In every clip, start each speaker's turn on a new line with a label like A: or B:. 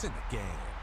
A: It's in the game.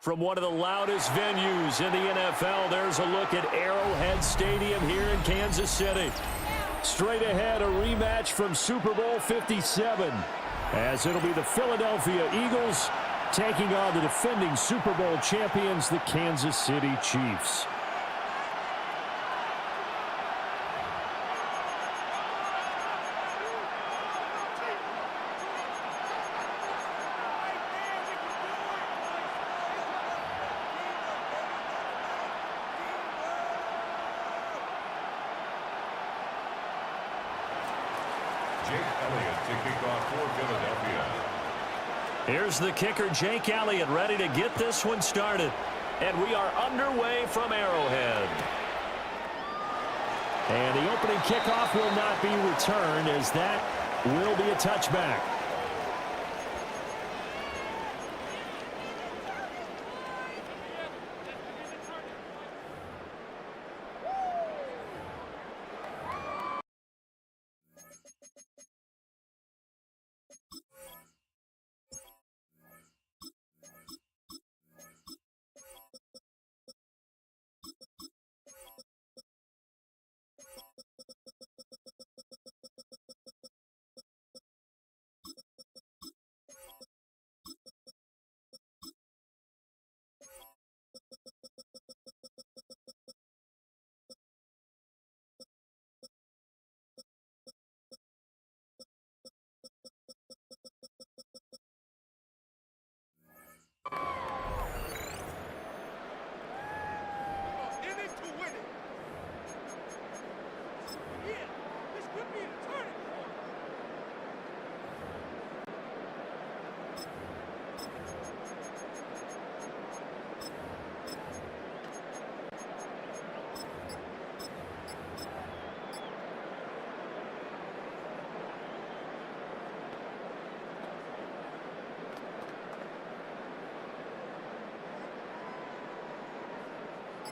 B: From one of the loudest venues in the NFL, there's a look at Arrowhead Stadium here in Kansas City. Straight ahead, a rematch from Super Bowl 57, as it'll be the Philadelphia Eagles taking on the defending Super Bowl champions, the Kansas City Chiefs. Here's the kicker, Jake Elliott, ready to get this one started. And we are underway from Arrowhead. And the opening kickoff will not be returned, as that will be a touchback.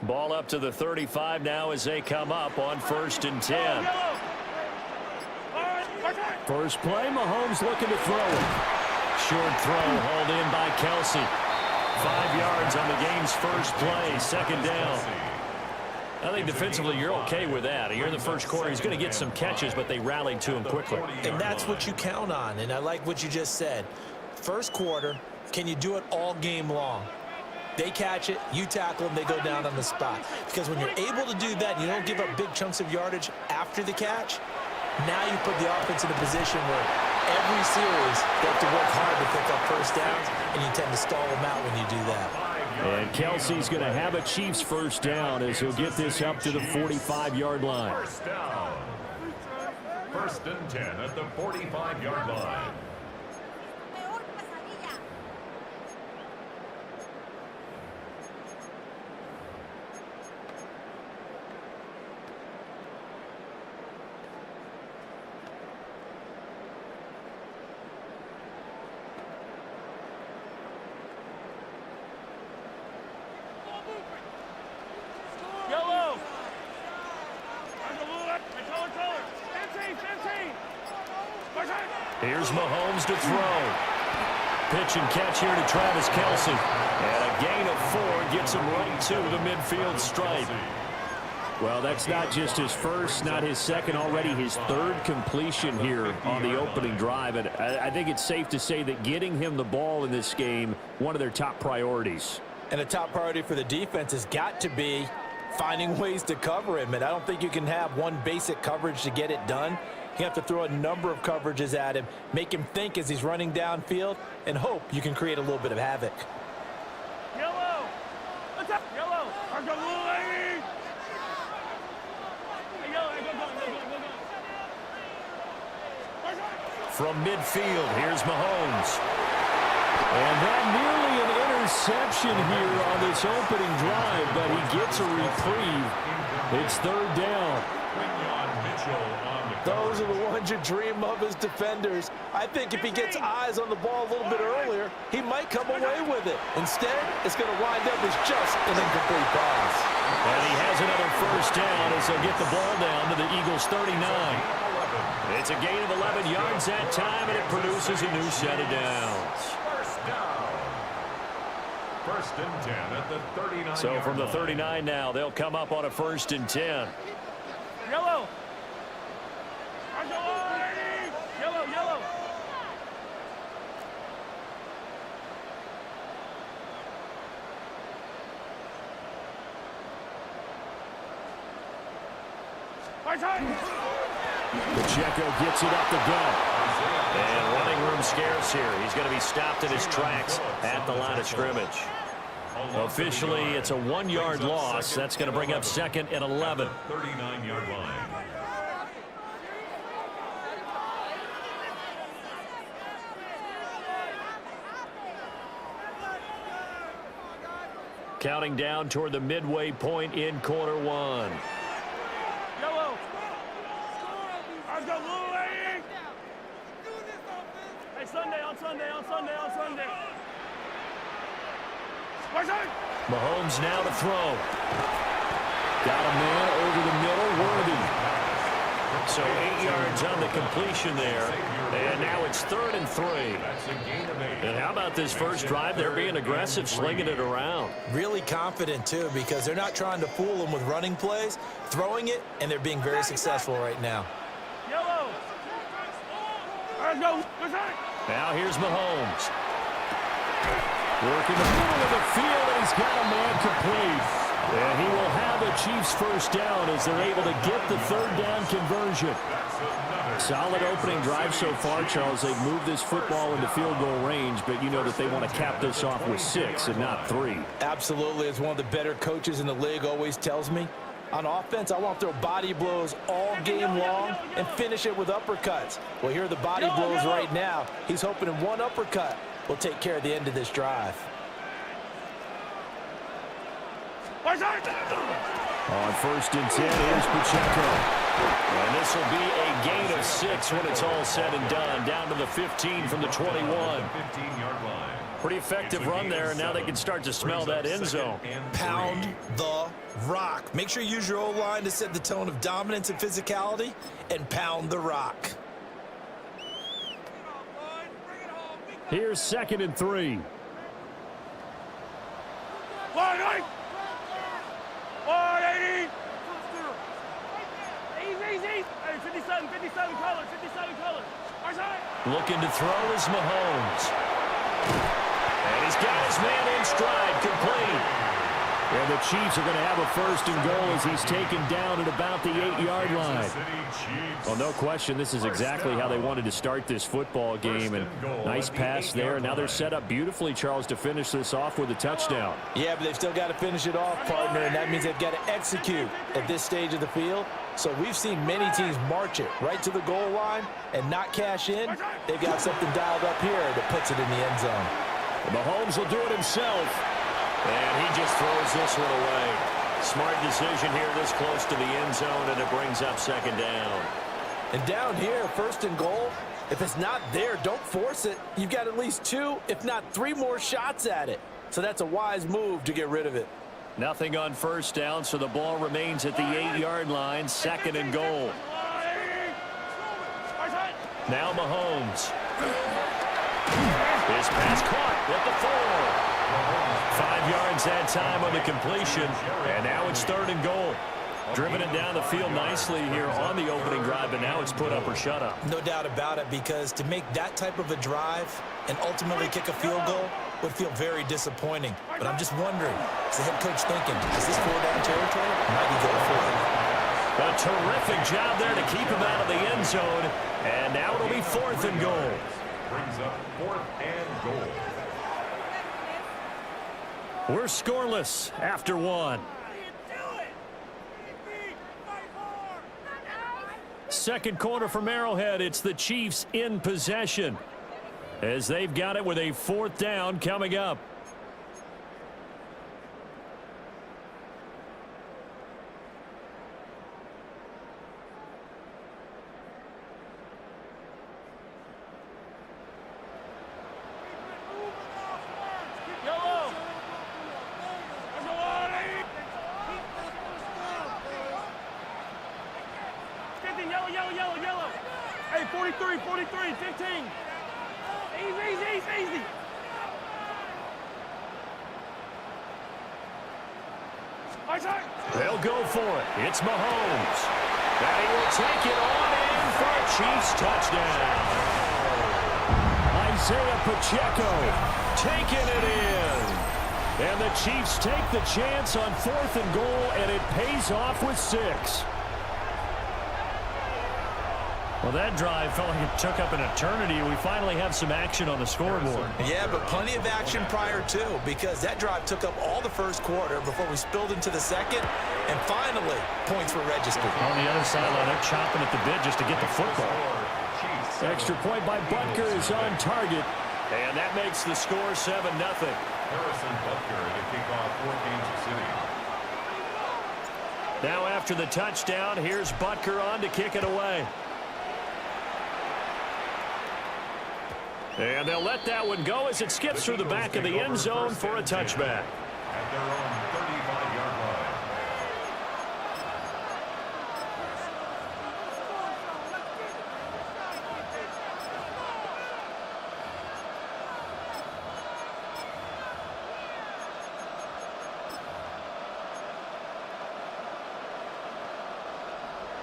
B: Ball up to the 35 now as they come up on 1st and 10. First play, Mahomes looking to throw it. Short throw hauled in by Kelsey. 5 yards on the game's first play, 2nd down. I think defensively you're okay with that. You're in the first quarter. He's going to get some catches, but they rallied to him quickly.
A: And that's what you count on, and I like what you just said. First quarter, can you do it all game long? They catch it, you tackle them, they go down on the spot. Because when you're able to do that, you don't give up big chunks of yardage after the catch, now you put the offense in a position where every series they have to work hard to pick up first downs, and you tend to stall them out when you do that.
B: And Kelsey's going to have a Chiefs first down as he'll get this up to the 45-yard line.
C: First down. 1st and 10 at the 45-yard line.
B: Here's Mahomes to throw. Pitch and catch here to Travis Kelsey. And a gain of 4 gets him right to the midfield stripe. Well, that's not just his first, not his second, already his 3rd completion here on the opening drive. And I think it's safe to say that getting him the ball in this game, one of their top priorities.
A: And a top priority for the defense has got to be finding ways to cover him. And I don't think you can have one basic coverage to get it done. You have to throw a number of coverages at him, make him think as he's running downfield, and hope you can create a little bit of havoc.
D: Yellow! What's up? Yellow! Go, League! Hey, yellow, go.
B: From midfield, here's Mahomes. And that nearly an interception here on this opening drive, but he gets a reprieve. It's 3rd down.
A: Those are the ones you dream of as defenders. I think if he gets eyes on the ball a little bit earlier, he might come away with it. Instead, it's going to wind up as just an incomplete pass.
B: And he has another first down as they'll get the ball down to the Eagles' 39. It's a gain of 11 yards that time, and it produces a new set of downs.
C: First down. 1st and 10 at the 39.
B: So from the 39 now, they'll come up on a 1st and 10.
D: Yellow! Yellow!
B: Pacheco gets it up the gut. And running room scarce here. He's going to be stopped in his tracks at the line of scrimmage. Officially, it's a 1-yard loss. That's going to bring up 2nd and 11.
C: 39-yard line.
B: Counting down toward the midway point in quarter 1.
D: Yellow! Let's go, League! Hey, Sunday.
B: Mahomes now to throw. Got a man over the middle, Worthy. So 8 yards on the completion there. And now it's 3rd and 3. And how about this first drive? They're being aggressive, slinging it around.
A: Really confident, too, because they're not trying to fool them with running plays, throwing it, and they're being very successful right now.
D: Yellow! Let's go!
B: Now here's Mahomes. Working the middle of the field, and he's got a man complete. And he will have a Chiefs first down as they're able to get the 3rd down conversion. Solid opening drive so far, Charles. They've moved this football into field goal range, but you know that they want to cap this off with 6 and not 3.
A: Absolutely. As one of the better coaches in the league always tells me, on offense, I want to throw body blows all game long and finish it with uppercuts. Well, here are the body blows right now. He's hoping in one uppercut will take care of the end of this drive.
B: On 1st and 10, here's Pacheco. And this will be a gain of 6 when it's all said and done. Down to the 15 from the 21.
C: 15-yard line.
B: Pretty effective run there, and now they can start to smell that end zone.
A: Pound the rock. Make sure you use your O-line to set the tone of dominance and physicality, and pound the rock.
B: Here's 2nd and 3.
D: Line, 180. Easy. Hey, 57 colors, 57 colors.
B: Looking to throw is Mahomes. And he's got his man in stride, complete. And the Chiefs are going to have a 1st and goal as he's taken down at about the 8-yard line. Well, no question, this is exactly how they wanted to start this football game. And nice pass there. Now they're set up beautifully, Charles, to finish this off with a touchdown.
A: Yeah, but they've still got to finish it off, partner, and that means they've got to execute at this stage of the field. So we've seen many teams march it right to the goal line and not cash in. They've got something dialed up here that puts it in the end zone.
B: And Mahomes will do it himself. And he just throws this one away. Smart decision here this close to the end zone, and it brings up 2nd down.
A: And down here, 1st and goal, if it's not there, don't force it. You've got at least 2, if not 3 more shots at it. So that's a wise move to get rid of it.
B: Nothing on 1st down, so the ball remains at the 8-yard line, 2nd and goal. Now Mahomes. His pass caught at the 4. 5 yards that time on the completion, and now it's 3rd and goal. Driven it down the field nicely here on the opening drive, but now it's put up or shut up.
A: No doubt about it, because to make that type of a drive and ultimately kick a field goal would feel very disappointing. But I'm just wondering, is the head coach thinking, is this 4-down territory? Might he go for it?
B: A terrific job there to keep him out of the end zone, and now it'll be 4th and goal.
C: Brings up 4th and goal.
B: We're scoreless after 1. 2nd quarter from Arrowhead. It's the Chiefs in possession as they've got it with a 4th down coming up.
D: Yellow. Hey, 43, 15. Easy.
B: They'll go for it. It's Mahomes. And he will take it on in for a Chiefs touchdown. Isaiah Pacheco taking it in. And the Chiefs take the chance on 4th and goal, and it pays off with 6. Well, that drive felt like it took up an eternity. We finally have some action on the scoreboard.
A: Yeah, but plenty of action prior to, because that drive took up all the 1st quarter before we spilled into the 2nd, and finally, points were registered.
B: On the other sideline, they're chomping at the bit just to get the football. Extra point by Butker is on target, and that makes the score 7-0.
C: Harrison Butker to kick off for Kansas City.
B: Now after the touchdown, here's Butker on to kick it away. And they'll let that one go as it skips through the back of the end zone for a touchback.
C: At their own 35-yard line.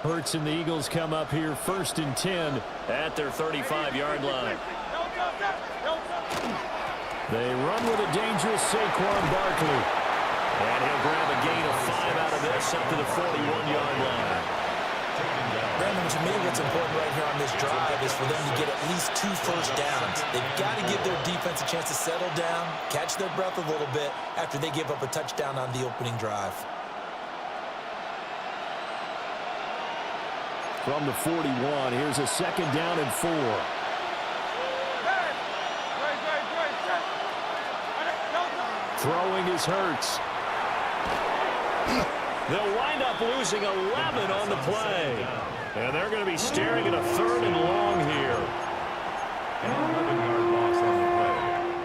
B: Hurts and the Eagles come up here 1st and 10 at their 35-yard line. They run with a dangerous Saquon Barkley. And he'll grab a gain of 5 out of this up to the 41-yard line.
A: Brandon, to me, what's important right here on this drive is for them to get at least 2 first downs. They've got to give their defense a chance to settle down, catch their breath a little bit after they give up a touchdown on the opening drive.
B: From the 41, here's a 2nd down and 4. Throwing is Hurts. They'll wind up losing 11 on the play. And they're going to be staring at a 3rd and long here.
C: An 11-yard loss on the play.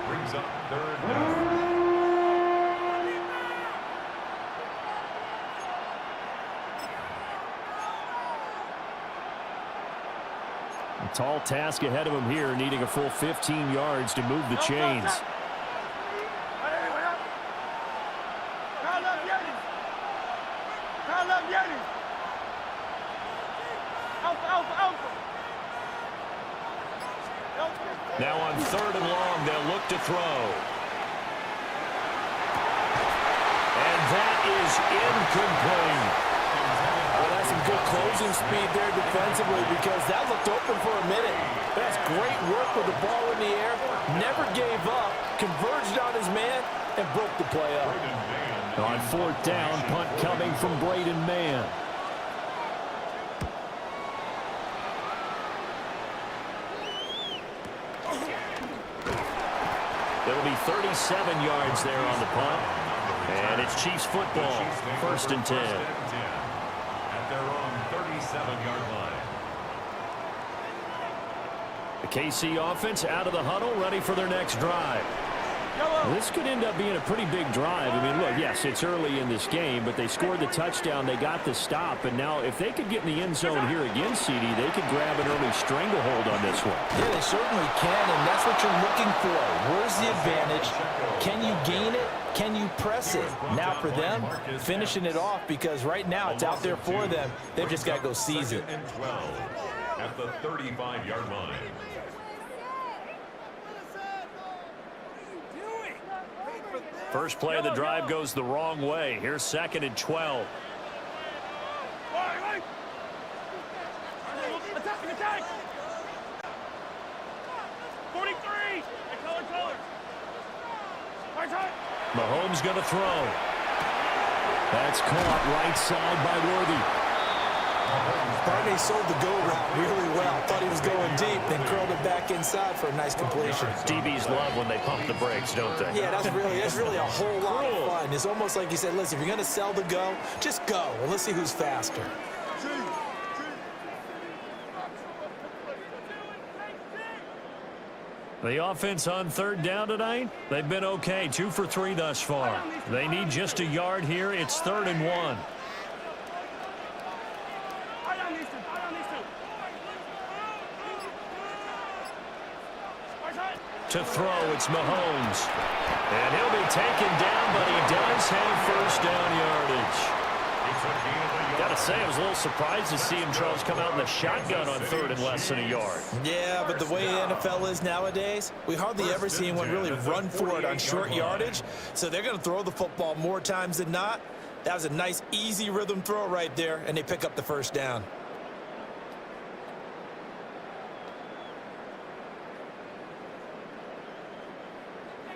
C: Brings up third down.
B: A tall task ahead of him here, needing a full 15 yards to move the chains. Now on 3rd and long, they'll look to throw. And that is incomplete.
A: Well, that's some good closing speed there defensively because that looked open for a minute. That's great work with the ball in the air. Never gave up, converged on his man, and broke the play up.
B: On 4th down, punt coming from Braden Mann. It'll be 37 yards there on the punt. And it's Chiefs football, 1st and 10.
C: At their own 37-yard line.
B: The KC offense out of the huddle, ready for their next drive. This could end up being a pretty big drive. I mean, look, yes, it's early in this game, but they scored the touchdown. They got the stop. And now if they could get in the end zone here again, CD, they could grab an early stranglehold on this one.
A: Yeah, they certainly can, and that's what you're looking for. Where's the advantage? Can you gain it? Can you press it? Now for them, finishing it off because right now it's out there for them. They've just got to go seize it.
C: 12 at the 35-yard line.
B: First play of the drive goes the wrong way. Here's 2nd and 12.
D: Attack! 43!
B: Mahomes going to throw. That's caught right side by Worthy.
A: Barney sold the go route really well. Thought he was going deep, then curled it back inside for a nice completion.
B: DBs love when they pump the brakes, don't they?
A: Yeah, that's really a whole lot of fun. It's almost like you said, listen, if you're going to sell the go, just go. Well, let's see who's faster.
B: The offense on 3rd down tonight, they've been okay. 2 for 3 thus far. They need just a yard here. It's 3rd and 1. To throw, it's Mahomes. And he'll be taken down, but he does have 1st down yardage. Got to say, I was a little surprised to see him, Charles, come out in the shotgun on 3rd and less than a yard.
A: Yeah, but the way the NFL is nowadays, we hardly ever see anyone really run for it on short yardage. So they're going to throw the football more times than not. That was a nice, easy rhythm throw right there, and they pick up the 1st down.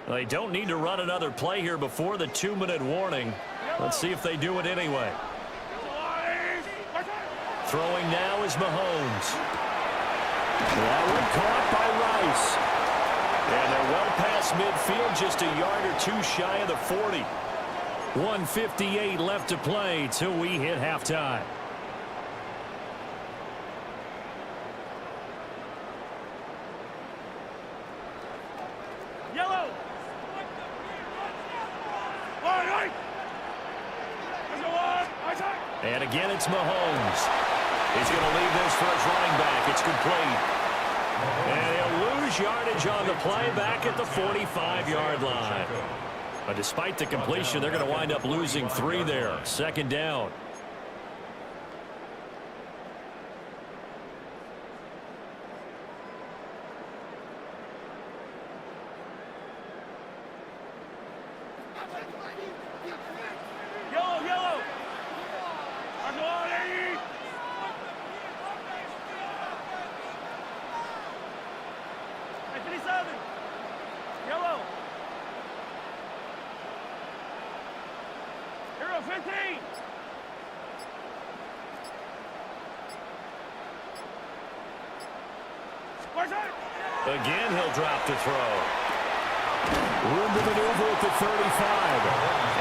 B: They don't need to run another play here before the 2-minute warning. Let's see if they do it anyway. Throwing now is Mahomes. That one caught by Rice. And they're well past midfield, just a yard or 2 shy of the 40. 1:58 left to play till we hit halftime. And again, it's Mahomes. He's going to leave this for his running back. It's complete. And he'll lose yardage on the play back at the 45-yard line. But despite the completion, they're going to wind up losing 3 there. 2nd down. Again, he'll drop to throw. Room to maneuver at the 35.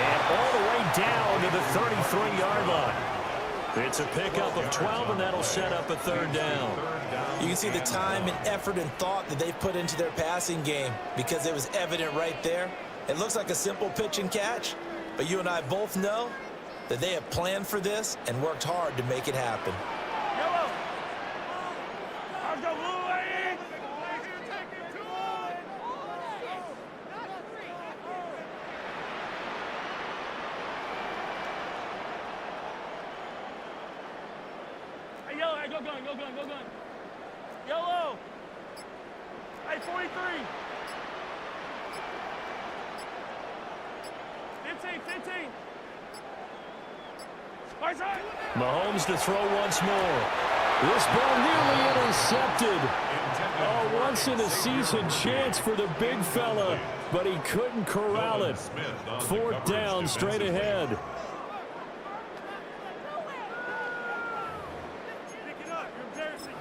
B: And all the way down to the 33-yard line. It's a pickup of 12, and that'll set up a third down.
A: You can see the time and effort and thought that they've put into their passing game because it was evident right there. It looks like a simple pitch and catch, but you and I both know that they have planned for this and worked hard to make it happen.
D: Yellow. Let's go, Blue League. Hey, yellow, hey, go gun, go gun, go gun. Yellow. Hey, 43. 15.
B: Mahomes to throw once more. This ball nearly intercepted. Oh, once in a season chance for the big fella, but he couldn't corral it. Fourth down, straight ahead.
D: Pick it up, you're embarrassing.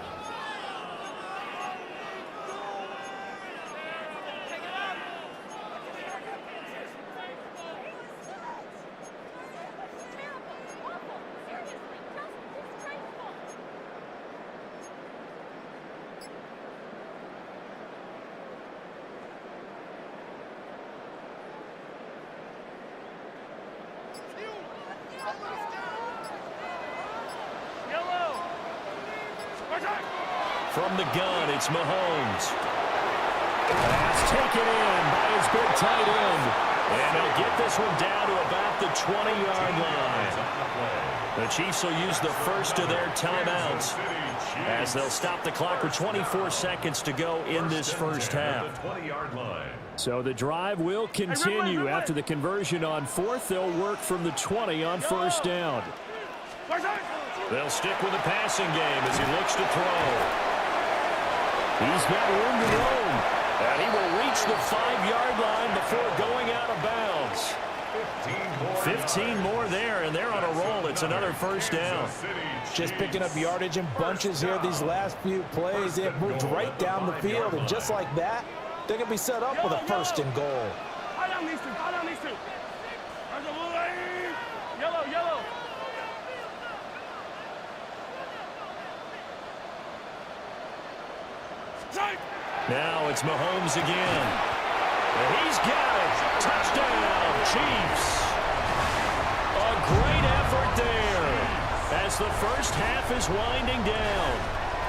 B: From the gun, it's Mahomes. Pass taken in by his big tight end. And they'll get this one down to about the 20-yard line. The Chiefs will use the first of their timeouts as they'll stop the clock with 24 seconds to go in this first half. So the drive will continue after the conversion on fourth. They'll work from the 20 on first down. They'll stick with the passing game as he looks to throw. He's got room to roam, and he will reach the 5-yard line before going out of bounds. 15 more there, and they're on a roll. It's another first down.
A: Just picking up yardage in bunches here these last few plays. They have moved right down the field, and just like that, they're going to be set up with a first and goal.
D: High down these two. There's a Blue League. Yellow.
B: Now it's Mahomes again. And he's got it. Touchdown, Chiefs. A great effort there as the first half is winding down.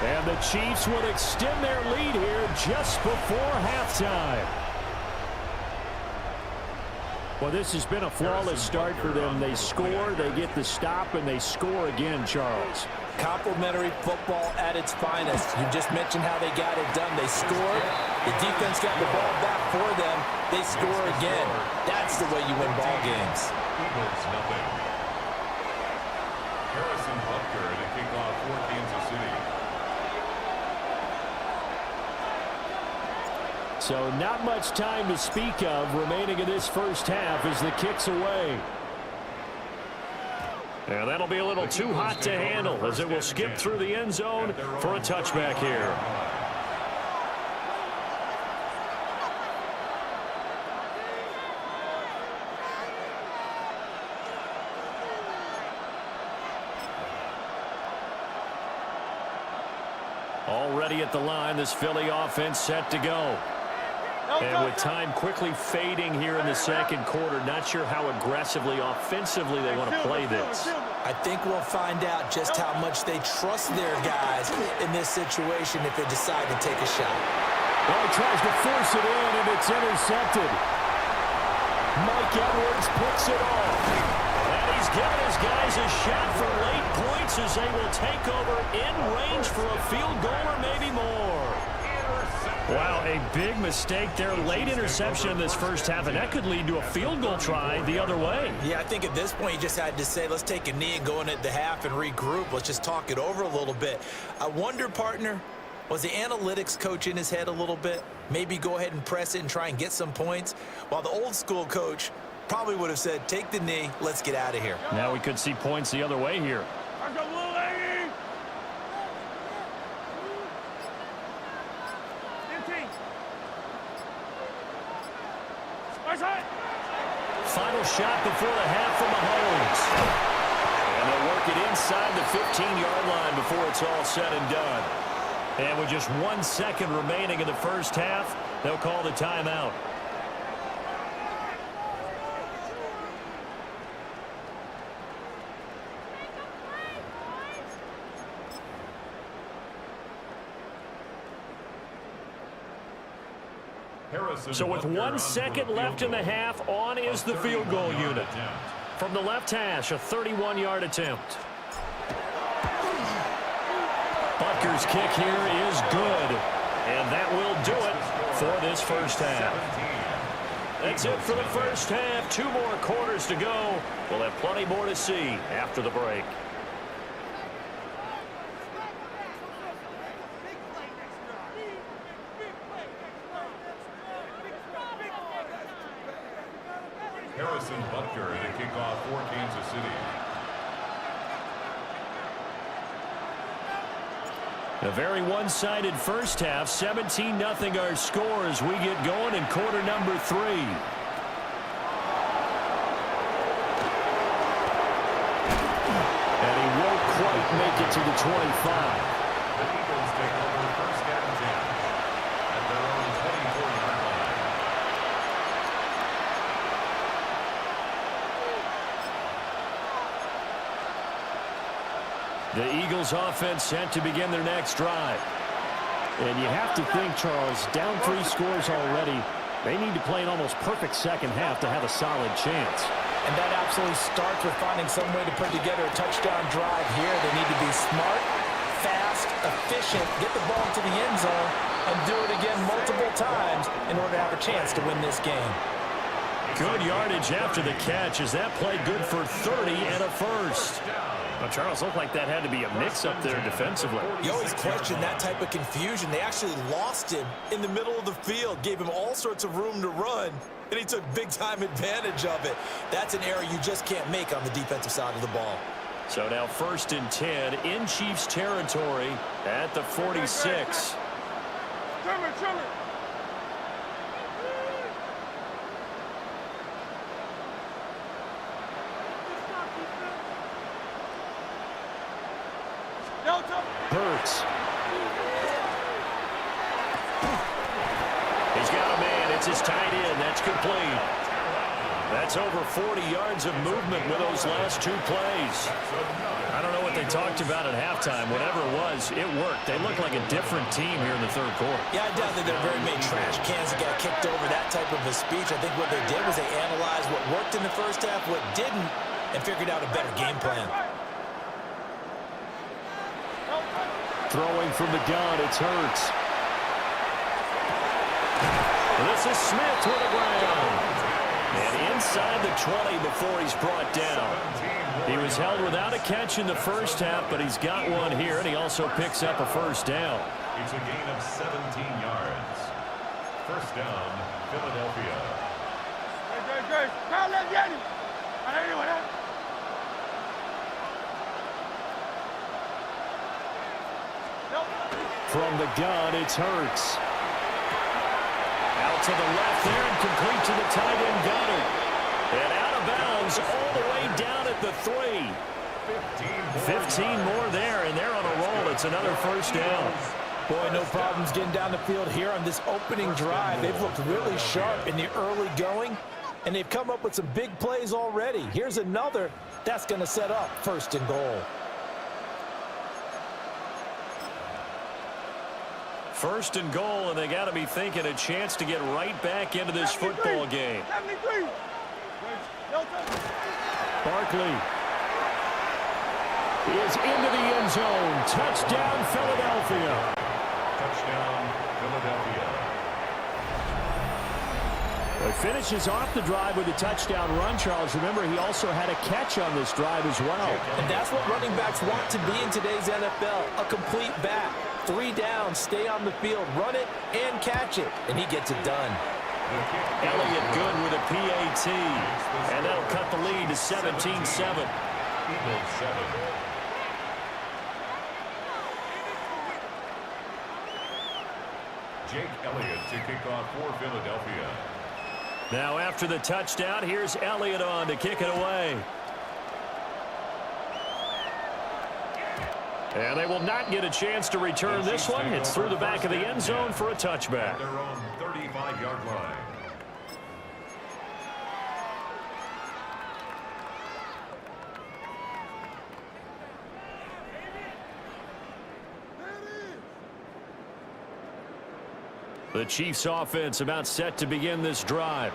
B: And the Chiefs will extend their lead here just before halftime. Well, this has been a flawless start for them. They score, they get the stop, and they score again, Charles.
A: Complimentary football at its finest. You just mentioned how they got it done. They scored. The defense got the ball back for them. They score again. That's the way you win ball games.
C: Eagles, nothing. Harrison Butker to kick off for Kansas City.
B: So not much time to speak of remaining in this first half as the kick's away. And that'll be a little too hot to handle as it will skip through the end zone for a touchback here. Already at the line, this Philly offense set to go. And with time quickly fading here in the second quarter, not sure how aggressively, offensively they want to play this.
A: I think we'll find out just how much they trust their guys in this situation if they decide to take a shot.
B: Well, he tries to force it in, and it's intercepted. Mike Edwards picks it off. And he's given his guys a shot for late points as they will take over in range for a field goal or maybe more. Wow, a big mistake there. Late interception in this first half, and that could lead to a field goal try the other way.
A: Yeah, I think at this point you just had to say, let's take a knee and go in at the half and regroup. Let's just talk it over a little bit. I wonder, partner, was the analytics coach in his head a little bit? Maybe go ahead and press it and try and get some points? While the old school coach probably would have said, take the knee, let's get out of here.
B: Now we could see points the other way here. Final shot before the half from Mahomes. And they'll work work it inside the 15-yard line before it's all said and done. And with just 1 second remaining in the first half, they'll call the timeout. So with 1 second left in the half, on is the field goal unit. From the left hash, a 31-yard attempt. Butker's kick here is good. And that will do it for this first half. That's it for the first half. 2 more quarters to go. We'll have plenty more to see after the break.
C: Harrison Butker to kick off for Kansas City.
B: A very one-sided first half. 17-0 our score as we get going in quarter number 3. And he won't quite make it to the 25.
C: The Eagles take over first and 10 at their own 24-yard line.
B: The Eagles offense set to begin their next drive.
E: And you have to think, Charles, down 3 scores already. They need to play an almost perfect second half to have a solid chance.
A: And that absolutely starts with finding some way to put together a touchdown drive here. They need to be smart, fast, efficient, get the ball to the end zone, and do it again multiple times in order to have a chance to win this game.
B: Good yardage after the catch. Is that play good for 30 and a first?
E: Well, Charles, looked like that had to be a mix-up there defensively.
A: You always question that type of confusion. They actually lost him in the middle of the field, gave him all sorts of room to run, and he took big-time advantage of it. That's an error you just can't make on the defensive side of the ball.
B: So now 1st and 10 in Chiefs territory at the 46.
D: Trimmer.
E: Hurts.
B: He's got a man. It's his tight end. That's complete. That's over 40 yards of movement with those last 2 plays. I don't know what they talked about at halftime. Whatever it was, it worked. They look like a different team here in the 3rd quarter.
A: Yeah, I doubt that they're very many trash cans that got kicked over, that type of a speech. I think what they did was they analyzed what worked in the first half, what didn't, and figured out a better game plan.
E: Throwing from the gun, it's Hurts.
B: This is Smith to the ground. And inside the 20 before he's brought down. He was held without a catch in the first half, but he's got one here, and he also picks up a first down.
C: It's a gain of 17 yards. First down, Philadelphia.
E: From the gun, it's Hurts.
B: Out to the left there and complete to the tight end Goddard. And out of bounds all the way down at the 3. 15 more there, and they're on a roll. It's another first down.
A: Boy, no problems getting down the field here on this opening drive. They've looked really sharp in the early going, and they've come up with some big plays already. Here's another that's going to set up 1st and goal.
B: 1st and goal, and they got to be thinking a chance to get right back into this football game.
D: 73.
E: Barkley is into the end zone. Touchdown, Philadelphia.
C: Touchdown, Philadelphia.
E: Well, he finishes off the drive with a touchdown run, Charles. Remember, he also had a catch on this drive as well.
A: And that's what running backs want to be in today's NFL, a complete back. 3 downs, stay on the field, run it, and catch it. And he gets it done.
B: Elliott good with a PAT. And that'll cut the lead to 17-7.
C: Eagles 7. Jake Elliott to kick off for Philadelphia.
B: Now after the touchdown, here's Elliott on to kick it away. And they will not get a chance to return this one. It's through the back of the end zone for a touchback.
C: At their own 35-yard line.
B: The Chiefs offense about set to begin this drive.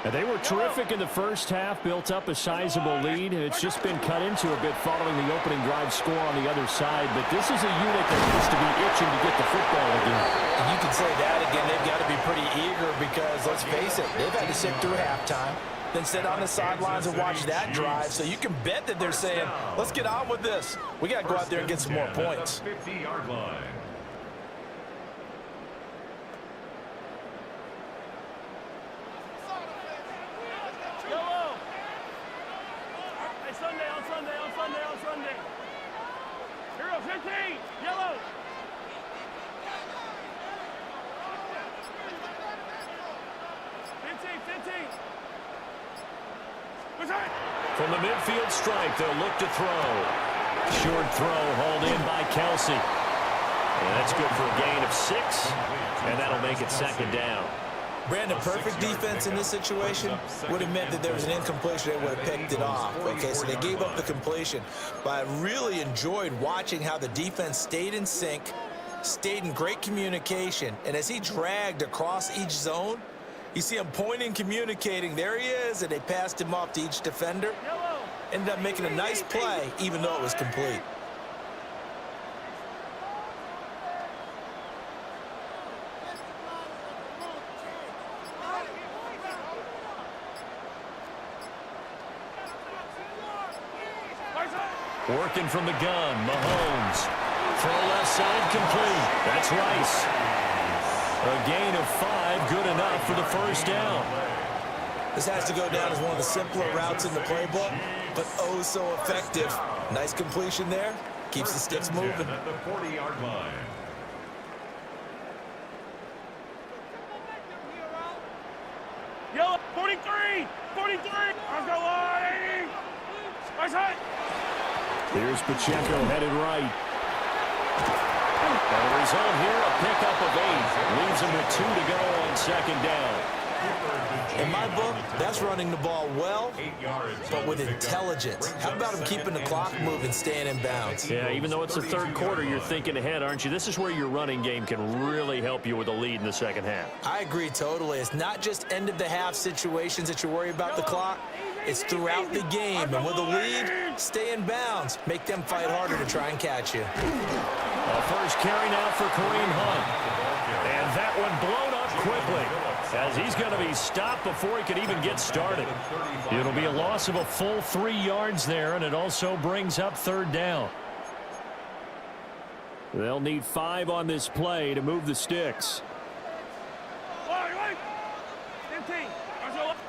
B: And they were terrific in the first half, built up a sizable lead. It's just been cut into a bit following the opening drive score on the other side. But this is a unit that needs to be itching to get the football again.
A: And you can say that again. They've got to be pretty eager because, let's face it, they've had to sit through halftime, then sit on the sidelines and watch that drive. So you can bet that they're saying, let's get on with this. We got to go out there and get some more points.
C: 50-yard line.
D: Sunday. Here goes 15. Yellow.
B: From the midfield stripe, they'll look to throw. Short throw hauled in by Kelsey. And that's good for a gain of 6, and that'll make it second down.
A: Brandon, perfect defense in this situation would have meant that there was an incompletion. They would have picked it off. Okay, so they gave up the completion. But I really enjoyed watching how the defense stayed in sync, stayed in great communication. And as he dragged across each zone, you see him pointing, communicating. There he is, and they passed him off to each defender. Ended up making a nice play, even though it was complete.
B: Working from the gun, Mahomes. Throw left side complete. That's Rice. A gain of 5, good enough for the first down.
A: This has to go down as one of the simpler routes in the playbook, but oh so effective. Nice completion there. Keeps the sticks moving.
C: At the 40-yard line.
D: Yo, 43. 43. Let's go, 80. Let's hit.
B: Here's Pacheco headed right. And the result here, a pickup of 8. Leaves him with 2 to go on second down.
A: In my book, that's running the ball well, but with intelligence. How about him keeping the clock moving, staying in bounds?
B: Yeah, even though it's the third quarter, you're thinking ahead, aren't you? This is where your running game can really help you with a lead in the second half.
A: I agree totally. It's not just end-of-the-half situations that you worry about the clock. It's throughout the game. And with a lead, stay in bounds. Make them fight harder to try and catch you.
B: A first carry now for Kareem Hunt. And that one blown up quickly, as he's going to be stopped before he can even get started. It'll be a loss of a full 3 yards there, and it also brings up third down. They'll need 5 on this play to move the sticks.
D: 15.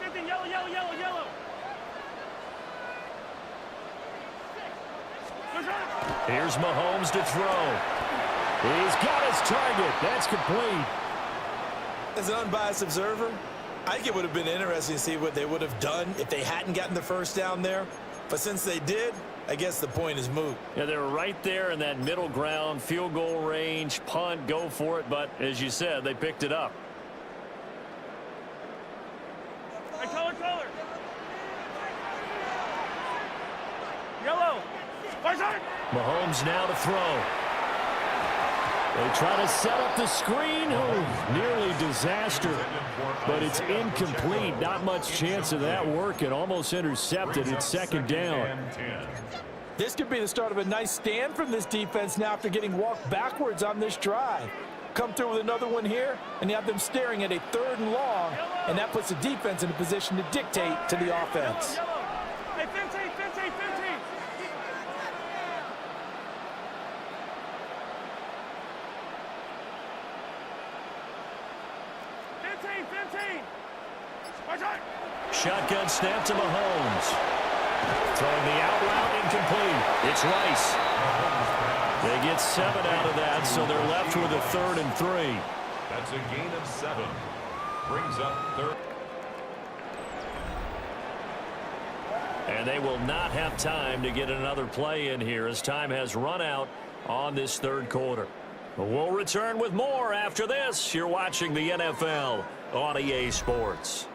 D: 15, yellow.
B: Here's Mahomes to throw. He's got his target. That's complete.
A: As an unbiased observer, I think it would have been interesting to see what they would have done if they hadn't gotten the first down there. But since they did, I guess the point is moot.
B: Yeah, they were right there in that middle ground, field goal range, punt, go for it. But as you said, they picked it up.
D: Hey, color. Yellow.
B: Mahomes now to throw. They try to set up the screen. Oh, nearly disaster. But it's incomplete. Not much chance of that working. Almost intercepted. It's second down.
A: This could be the start of a nice stand from this defense now after getting walked backwards on this drive. Come through with another one here, and you have them staring at a 3rd and long, and that puts the defense in a position to dictate to the offense.
D: Hey, 15. 15.
B: Shotgun snap to Mahomes. Throwing the out route incomplete. It's Rice. They get 7 out of that, so they're left with a 3rd and 3.
C: That's a gain of 7. Brings up third.
B: And they will not have time to get another play in here as time has run out on this third quarter. We'll return with more after this. You're watching the NFL on EA Sports.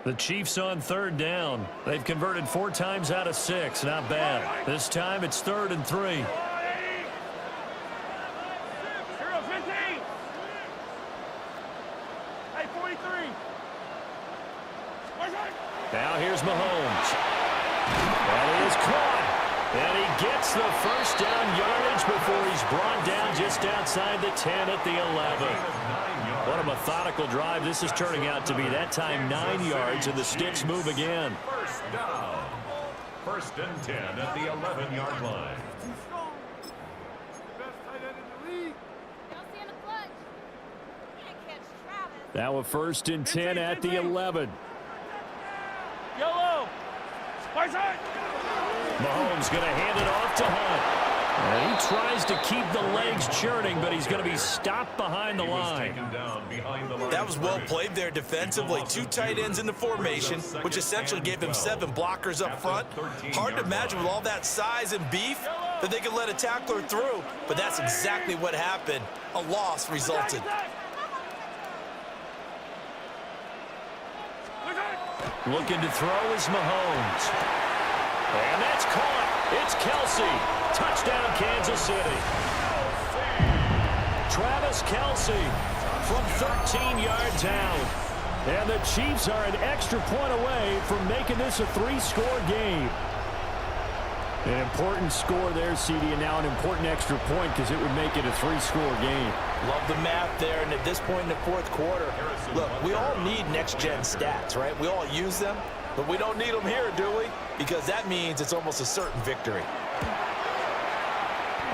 B: The Chiefs on third down. They've converted 4 times out of 6. Not bad. This time it's 3rd and 3. Now here's Mahomes. That is caught. And he gets the first down yardage before he's brought down just outside the 10 at the 11. What a methodical drive this is turning out to be. That time 9 yards, and the sticks move again.
C: First down. 1st and 10 at the 11-yard line.
B: Now a 1st and 10 at the 11.
D: Yellow. Right side.
B: Mahomes going to hand it off to Hunt. And he tries to keep the legs churning, but he's going to be stopped behind the line.
A: That was well played there defensively. 2 tight ends in the formation, which essentially gave him 7 blockers up front. Hard to imagine with all that size and beef that they could let a tackler through, but that's exactly what happened. A loss resulted.
B: Looking to throw is Mahomes. And that's caught. It's Kelsey. Touchdown, Kansas City. Travis Kelsey from 13 yards out. And the Chiefs are an extra point away from making this a 3-score game. An important score there, CD, and now an important extra point because it would make it a 3-score game.
A: Love the math there, and at this point in the 4th quarter, look, we all need next-gen stats, right? We all use them, but we don't need them here, do we? Because that means it's almost a certain victory.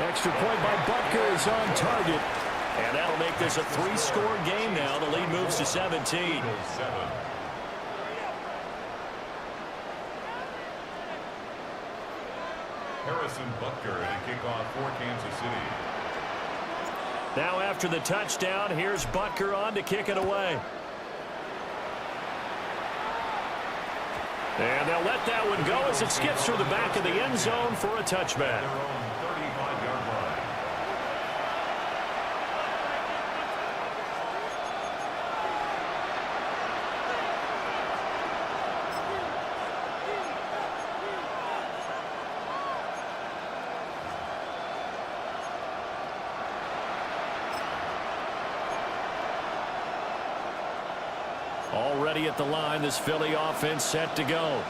B: Extra point by Butker is on target. And that'll make this a 3-score game now. The lead moves to 17.
C: Harrison Butker and a kickoff for Kansas City.
B: Now after the touchdown, here's Butker on to kick it away. And they'll let that one go as it skips through the back of the end zone for a touchback.
C: Their own 35-yard line.
B: Already at the line, this Philly offense set to go.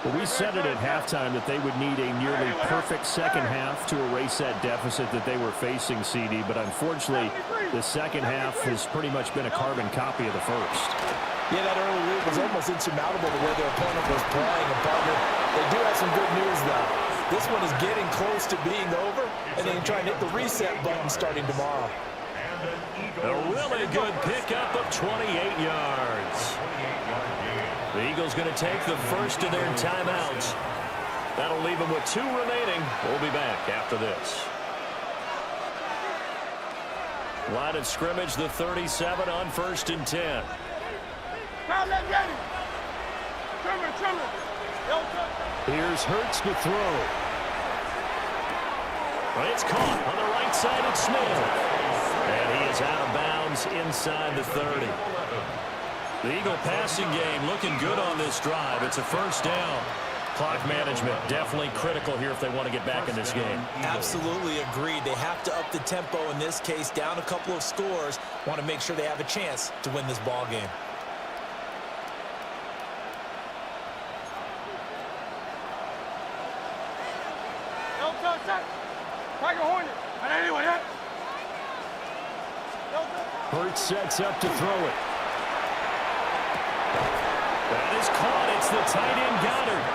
E: Well, we said it at halftime that they would need a nearly perfect second half to erase that deficit that they were facing, CD. But unfortunately, the second half has pretty much been a carbon copy of the first.
A: Yeah, that early lead was almost insurmountable the way their opponent was playing. And partner, they do have some good news, though. This one is getting close to being over, and they can try and hit the reset button starting tomorrow.
B: A really good pickup of 28 yards. The Eagles going to take the first of their timeouts. That'll leave them with 2 remaining. We'll be back after this. Line of scrimmage, the 37 on 1st and 10.
E: Here's Hurts to throw.
B: It's caught on the right side. It's Smith. And he is out of bounds inside the 30. The Eagle passing game looking good on this drive. It's a 1st down. Clock management definitely critical here if they want to get back in this game.
A: Absolutely agreed. They have to up the tempo in this case, down a couple of scores. Want to make sure they have a chance to win this ball game.
E: Hurts sets up to throw it.
B: That is caught. It's the tight end Goddard.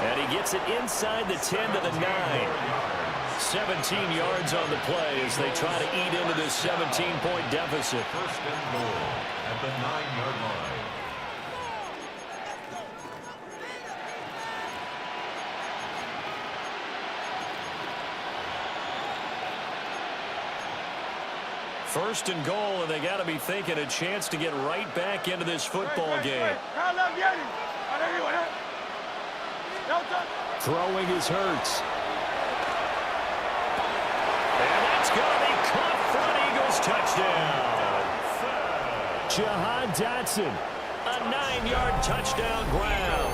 B: And he gets it inside the 10 to the 9. 17 yards on the play as they try to eat into this 17-point deficit.
C: 1st and goal at the 9-yard line.
B: First and goal, and they got to be thinking a chance to get right back into this football game. Throwing is Hurts. And that's going to be caught for an Eagles touchdown. Jahan Dotson, a 9-yard touchdown ground.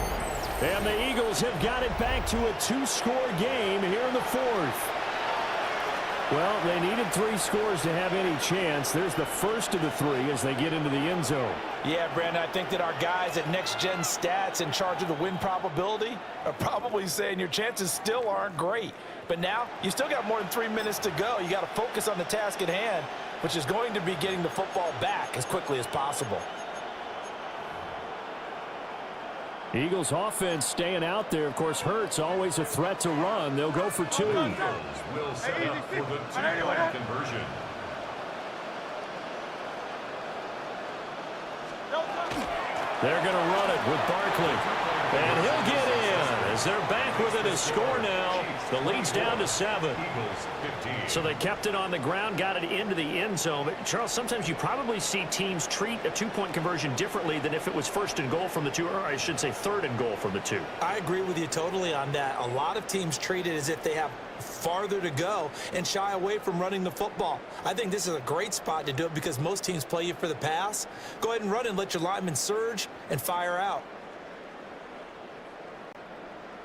B: And the Eagles have got it back to a 2-score game here in the fourth. Well, they needed 3 scores to have any chance. There's the first of the 3 as they get into the end zone.
A: Yeah, Brandon, I think that our guys at Next Gen Stats in charge of the win probability are probably saying your chances still aren't great. But now, you still got more than 3 minutes to go. You got to focus on the task at hand, which is going to be getting the football back as quickly as possible.
E: Eagles offense staying out there. Of course, Hurts always a threat to run. They'll go for 2.
C: Will set up for the 2-point conversion.
B: They're going to run it with Barkley. And he'll get in as they're back within a score now. The lead's down to 7. So they kept it on the ground, got it into the end zone. But, Charles, sometimes you probably see teams treat a 2-point conversion differently than if it was first and goal from the 2, or I should say third and goal from the 2.
A: I agree with you totally on that. A lot of teams treat it as if they have farther to go and shy away from running the football. I think this is a great spot to do it because most teams play you for the pass. Go ahead and run and let your linemen surge and fire out.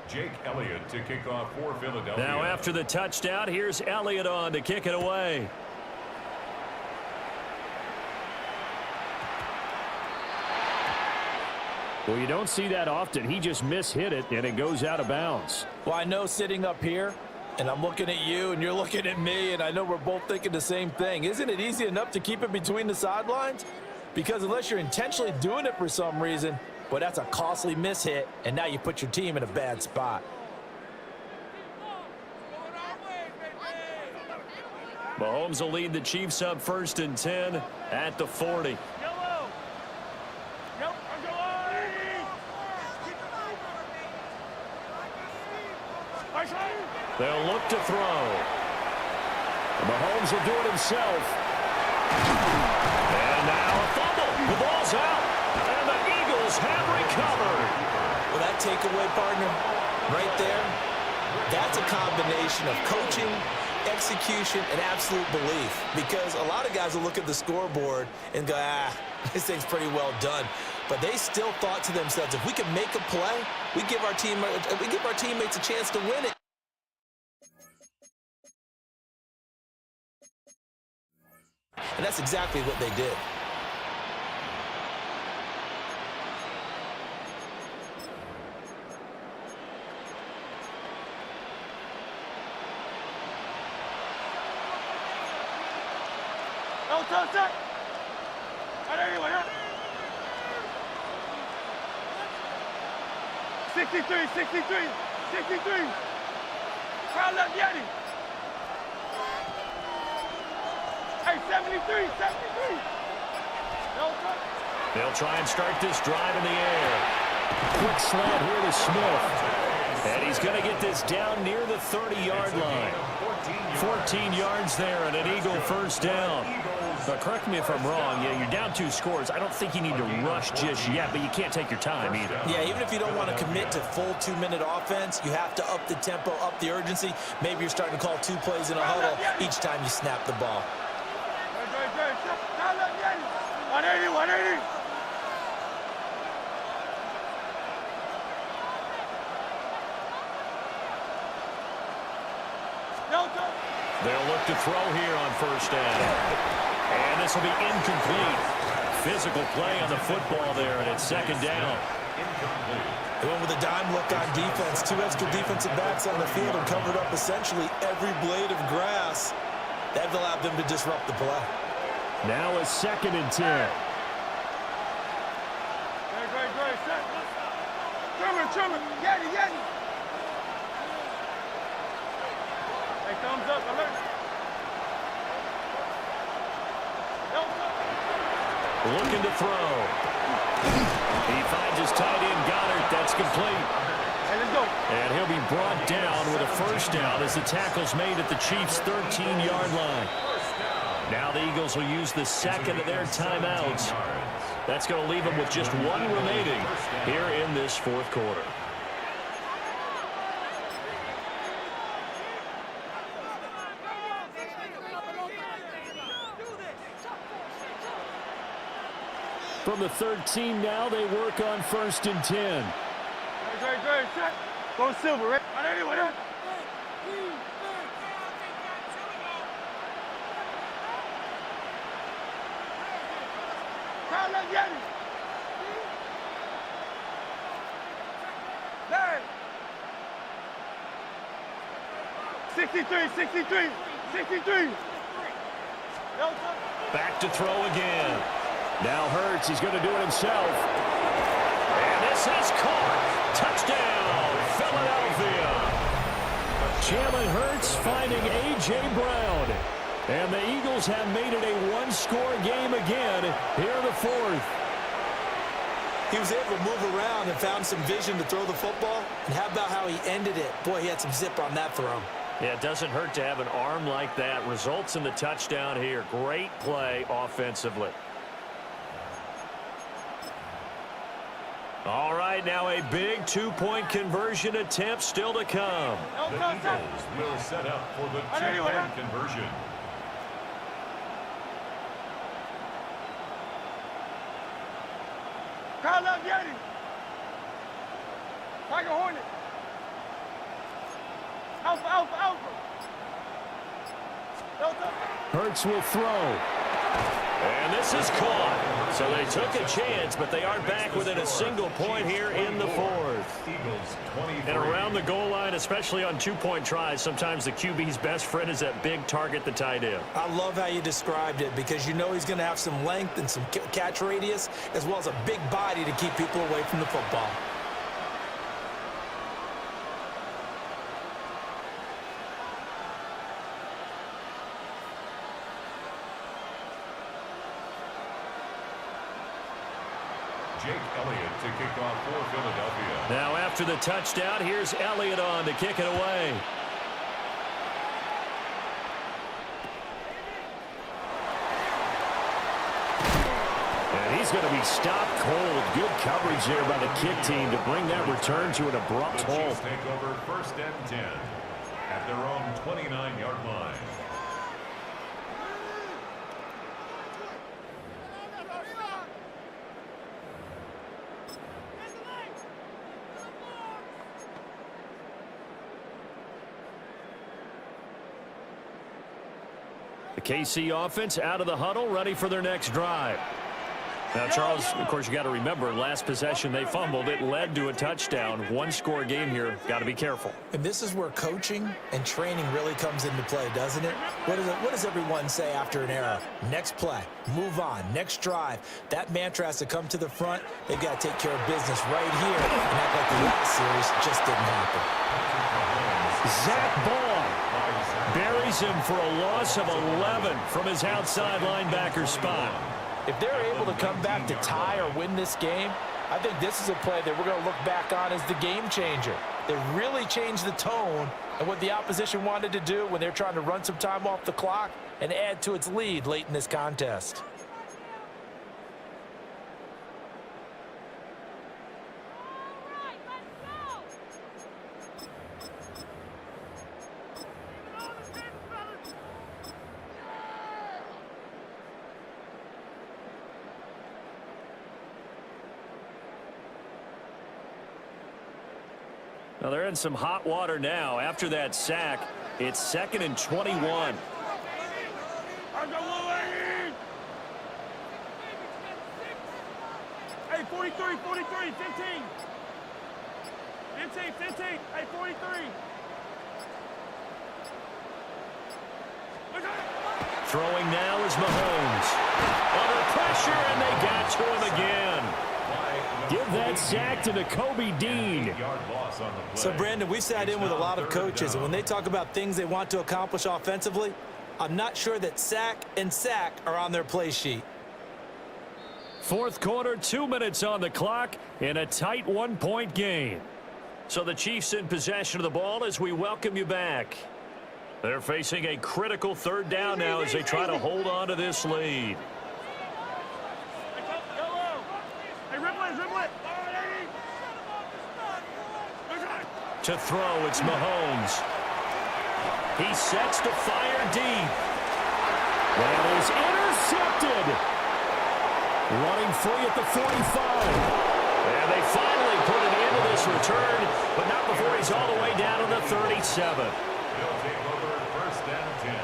C: Jake Elliott to kick off for Philadelphia.
B: Now after the touchdown, here's Elliott on to kick it away.
E: Well, you don't see that often. He just mishit it, and it goes out of bounds.
A: Well, I know sitting up here, and I'm looking at you, and you're looking at me, and I know we're both thinking the same thing. Isn't it easy enough to keep it between the sidelines? Because unless you're intentionally doing it for some reason, well, that's a costly mishit, and now you put your team in a bad spot.
B: Mahomes will lead the Chiefs up 1st and 10 at the 40. They'll look to throw. Mahomes will do it himself. And now a fumble. The ball's out. And the Eagles have recovered.
A: Well, that takeaway, partner, right there, that's a combination of coaching, execution, and absolute belief. Because a lot of guys will look at the scoreboard and go, this thing's pretty well done. But they still thought to themselves, if we can make a play, we give our teammates a chance to win it. And that's exactly what they did.
D: Touch. 63. Crowd left Yeti. Hey, 73.
B: They'll try and start this drive in the air. Quick slant here to Smith. And he's going to get this down near the 30-yard line. 14 yards there and an Eagle first down. But correct me if I'm wrong, you're down 2 scores. I don't think you need to rush just yet, but you can't take your time either.
A: Yeah, even if you don't want to commit to full 2-minute offense, you have to up the tempo, up the urgency. Maybe you're starting to call 2 plays in a huddle each time you snap the ball.
D: 180.
B: They'll look to throw here on first down. And this will be incomplete. Physical play on the football there, and it's 2nd down.
A: They went with a dime look on defense. 2 extra defensive backs on the field and covered up essentially every blade of grass. That allowed them to disrupt the play.
E: Now a 2nd and 10.
D: Great. Trimmer. Yeti. Hey, thumbs up, alert.
B: Looking to throw. He finds his tight end, Goddard. That's complete.
D: Hey, let's go.
B: And he'll be brought down with a first down as the tackle's made at the Chiefs' 13-yard line. Now the Eagles will use the second of their timeouts. That's going to leave them with just one remaining here in this fourth quarter.
E: From the 13 now, they work on 1st and 10.
D: Go Silver, right? Hey! 63.
B: Back to throw again. Now Hurts, he's going to do it himself. And this is caught. Touchdown, Philadelphia.
E: Jalen Hurts finding A.J. Brown. And the Eagles have made it a one-score game again here in the fourth.
A: He was able to move around and found some vision to throw the football. And how about how he ended it? Boy, he had some zip on that throw.
B: Yeah, it doesn't hurt to have an arm like that. Results in the touchdown here. Great play offensively. All right, now a big two-point conversion attempt still to come.
C: The Eagles will set up for the two-point conversion.
D: Kyle up, Yeti. Tiger Hornet. Alpha.
E: Hurts will throw.
B: And this is caught. So they took a chance, but they aren't back within a single point here in the fourth.
C: Eagles 23.
B: And around the goal line, especially on two-point tries, sometimes the QB's best friend is that big target, the tight end.
A: I love how you described it because you know he's going to have some length and some catch radius as well as a big body to keep people away from the football.
C: Jake Elliott to kick off for Philadelphia.
B: Now after the touchdown, here's Elliott on to kick it away. And he's going to be stopped cold. Good coverage there by the kick team to bring that return to an abrupt
C: The
B: halt.
C: Chiefs take over 1st and 10 at their own 29-yard line.
B: The KC offense out of the huddle, ready for their next drive. Now, Charles, of course, you got to remember, last possession they fumbled. It led to a touchdown. One-score game here. Got to be careful.
A: And this is where coaching and training really comes into play, doesn't it? What does everyone say after an error? Next play, move on, next drive. That mantra has to come to the front. They've got to take care of business right here and act like the last series just didn't happen.
B: Zach Ball buries him for a loss of 11 from his outside linebacker spot.
A: If they're able to come back to tie or win this game, I think this is a play that we're going to look back on as the game changer. They really changed the tone and what the opposition wanted to do when they're trying to run some time off the clock and add to its lead late in this contest.
B: Now they're in some hot water now. After that sack, it's 2nd and 21.
D: Hey, 43, 15. 15. Hey, 43.
B: Throwing now is Mahomes. Under pressure, and they got to him again. Give that sack to Nakobe Dean.
A: So, Brandon, we sat in with a lot of coaches, and when they talk about things they want to accomplish offensively, I'm not sure that sack and sack are on their play sheet.
B: Fourth quarter, 2 minutes on the clock in a tight one-point game. So the Chiefs in possession of the ball as we welcome you back. They're facing a critical third down now as they try to hold on to this lead.
D: Hey, ripple it.
B: To throw, it's Mahomes. He sets to fire deep. That is intercepted. Running free at the 45. And they finally put an end to this return, but not before he's all the way down to the 37.
C: They'll take over first down 10.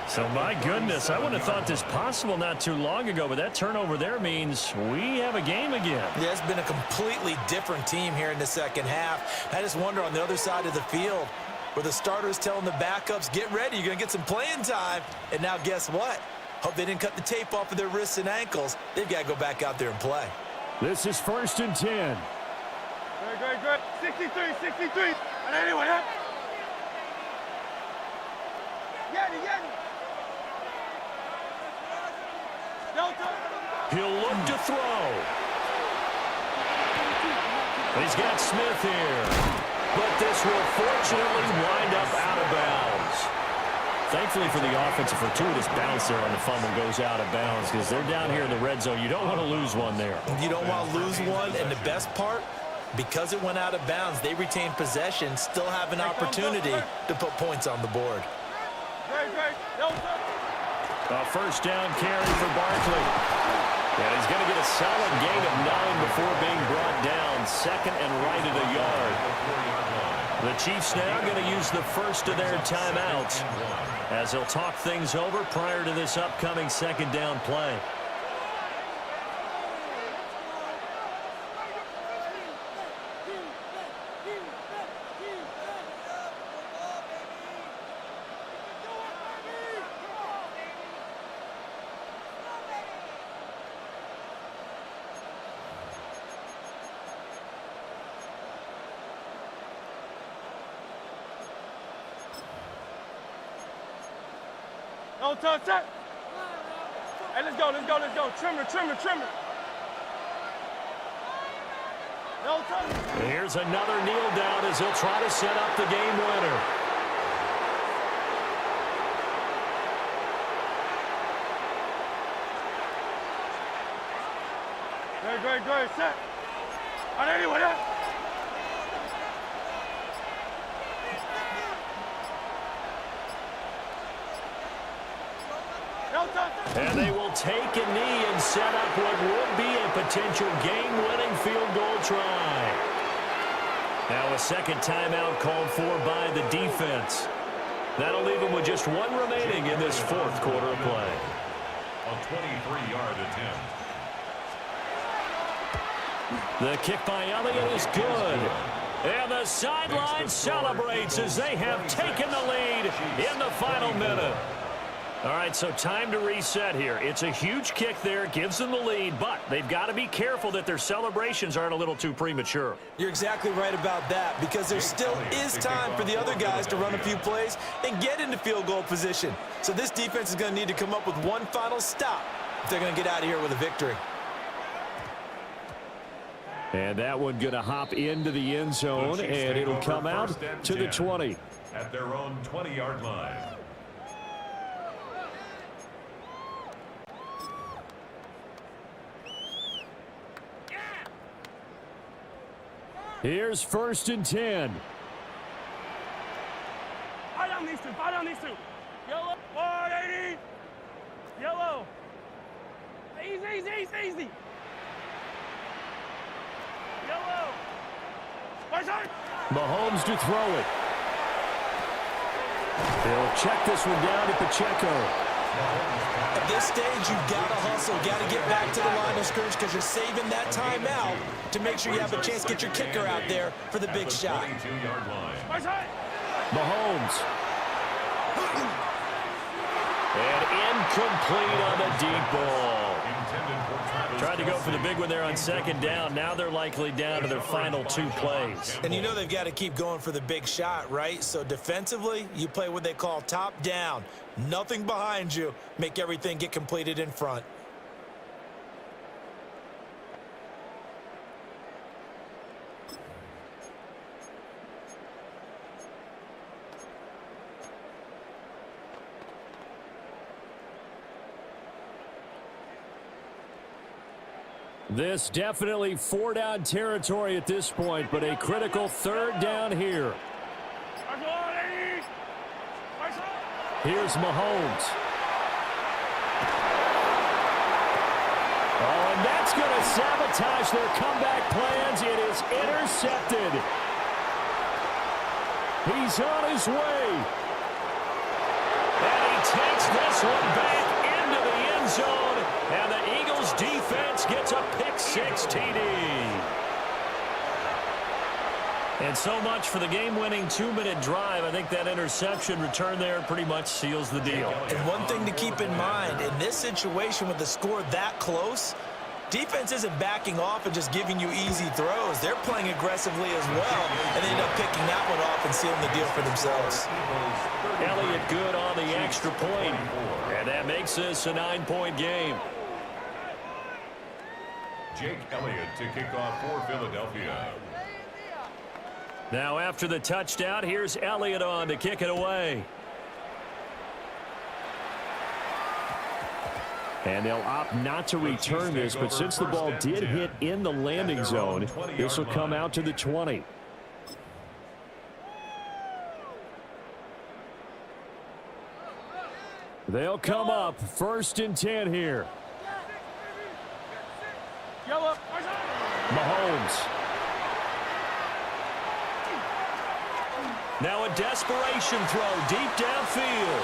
B: So, my goodness, I wouldn't have thought this possible not too long ago, but that turnover there means we have a game again.
A: Yeah, it's been a completely different team here in the second half. I just wonder on the other side of the field where the starters telling the backups, get ready, you're going to get some playing time. And now guess what? Hope they didn't cut the tape off of their wrists and ankles. They've got to go back out there and play.
E: This is 1st and 10.
D: Good. 63. And anyway, huh? Get it.
B: He'll look to throw. He's got Smith here. But this will fortunately wind up out of bounds. Thankfully for the offense, a fortuitous bounce there on the fumble goes out of bounds because they're down here in the red zone. You don't want to lose one there.
A: You don't want to lose one, and the best part, because it went out of bounds, they retain possession, still have an opportunity to put points on the board.
B: A first down carry for Barkley. And he's going to get a solid gain of 9 before being brought down. Second and right at a yard. The Chiefs now going to use the first of their timeouts as they'll talk things over prior to this upcoming second down play.
D: No touch. Hey, let's go. Trimmer. No touch.
B: Here's another kneel down as he'll try to set up the game winner.
D: Great. Set. And anyway, huh?
B: And they will take a knee and set up what would be a potential game-winning field goal try. Now a second timeout called for by the defense. That'll leave them with just one remaining in this fourth quarter of play.
C: A 23-yard attempt.
B: The kick by Elliott is good. And the sideline celebrates as they have taken the lead in the final minute. All right, so time to reset here. It's a huge kick there, gives them the lead, but they've got to be careful that their celebrations aren't a little too premature.
A: You're exactly right about that because there still is time for the other guys to run a few plays and get into field goal position. So this defense is going to need to come up with one final stop if they're going to get out of here with a victory.
E: And that one going to hop into the end zone, and it'll come out to the 20.
C: At their own 20-yard line.
E: Here's 1st and 10.
D: Fight down these two. Yellow. 180. Yellow. Easy. Yellow. Right side.
E: Mahomes to throw it. They'll check this one down to Pacheco.
A: At this stage, you've got to hustle, got to get back to the line of scrimmage because you're saving that timeout to make sure you have a chance to get your kicker out there for the big shot.
C: 22-yard line.
D: Right side.
E: Mahomes.
B: And incomplete on the deep ball.
C: Intended for Travis
B: Tried to go for the
C: Kelce.
B: big one there on second down. Now they're likely down to their final 2 plays.
A: And you know they've got to keep going for the big shot, right? So defensively, you play what they call top down. Nothing behind you. Make everything get completed in front.
B: This definitely 4-down territory at this point, but a critical 3rd down here. Here's Mahomes. Oh, and that's going to sabotage their comeback plans. It is intercepted. He's on his way. And he takes this one back into the end zone. And the Eagles defense gets a pick-6 TD. And so much for the game-winning 2-minute drive. I think that interception return there pretty much seals the deal.
A: And one thing to keep in mind, in this situation with the score that close, defense isn't backing off and just giving you easy throws. They're playing aggressively as well, and they end up picking that one off and sealing the deal for themselves.
B: Elliott good on the extra point, and that makes this a 9-point game.
C: Jake Elliott to kick off for Philadelphia.
B: Now after the touchdown, here's Elliott on to kick it away. And they'll opt not to return this, but since the ball did hit in the landing zone, this will come out to the 20. They'll come up 1st and 10 here. Mahomes. Now a desperation throw deep downfield.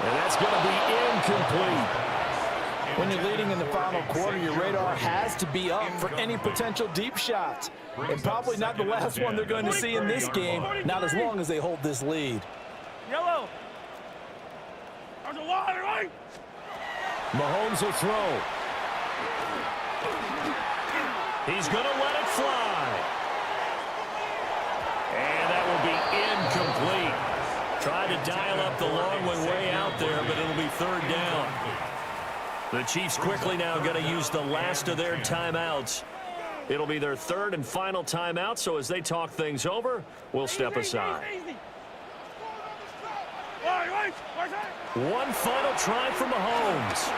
B: And that's going to be incomplete.
F: When you're leading in the final quarter, your radar has to be up for any potential deep shots. And probably not the last one they're going to see in this game, not as long as they hold this lead.
D: Yellow. There's a line, right?
B: Mahomes will throw. He's going to let it fly. And that will be incomplete. Tried to dial up the long one way out there, but it'll be 3rd down. The Chiefs quickly now going to use the last of their timeouts. It'll be their 3rd and final timeout, so as they talk things over, we'll step aside. One final try for Mahomes.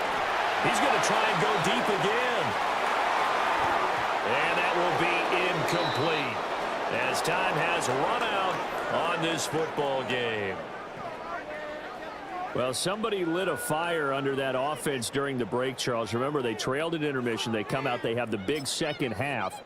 B: He's going to try and go deep again. And that will be incomplete as time has run out on this football game. Well, somebody lit a fire under that offense during the break, Charles. Remember, they trailed at intermission. They come out, they have the big second half.